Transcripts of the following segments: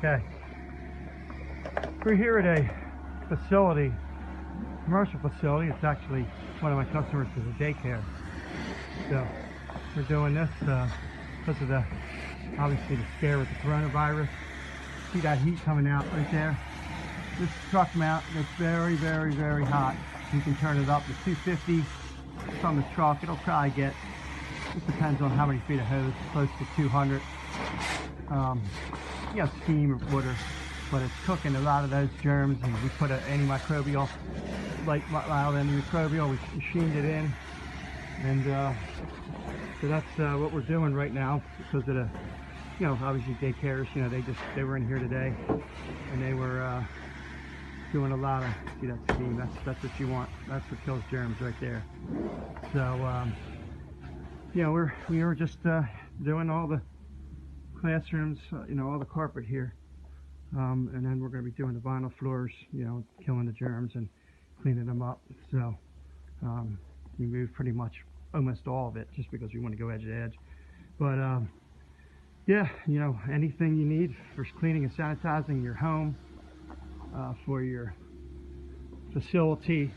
Okay. We're here at a facility, commercial facility. It's actually one of my customers is a daycare. So we're doing this because of obviously the scare with the coronavirus. See that heat coming out right there? This truck mount gets very, very, very hot. You can turn it up to 250 from the truck. It'll probably get, it depends on how many feet of hose, close to 200. You know, steam or water, but it's cooking a lot of those germs, and we put an antimicrobial, light mild antimicrobial, we machined it in, and so that's what we're doing right now because of the, you know, obviously daycares, you know, they were in here today, and they were doing a lot of, see that steam, that's what you want, that's what kills germs right there. So, you know, we were just doing all the classrooms, you know, all the carpet here, and then we're going to be doing the vinyl floors, you know, killing the germs and cleaning them up. So we moved pretty much almost all of it just because we want to go edge to edge. But yeah, you know, anything you need for cleaning and sanitizing your home, for your facility.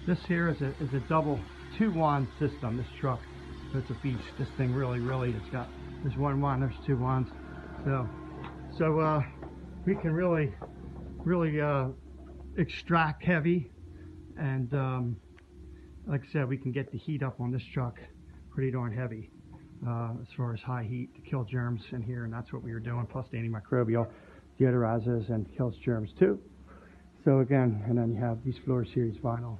This here is a double 2-wand system. This truck, it's a beast. This thing really, it's got, there's 1 wand, there's 2 wands. So we can really extract heavy, and like I said, we can get the heat up on this truck pretty darn heavy, as far as high heat to kill germs in here, and that's what we were doing, plus the antimicrobial deodorizes and kills germs too. So again, and then you have these floors here, it's vinyl.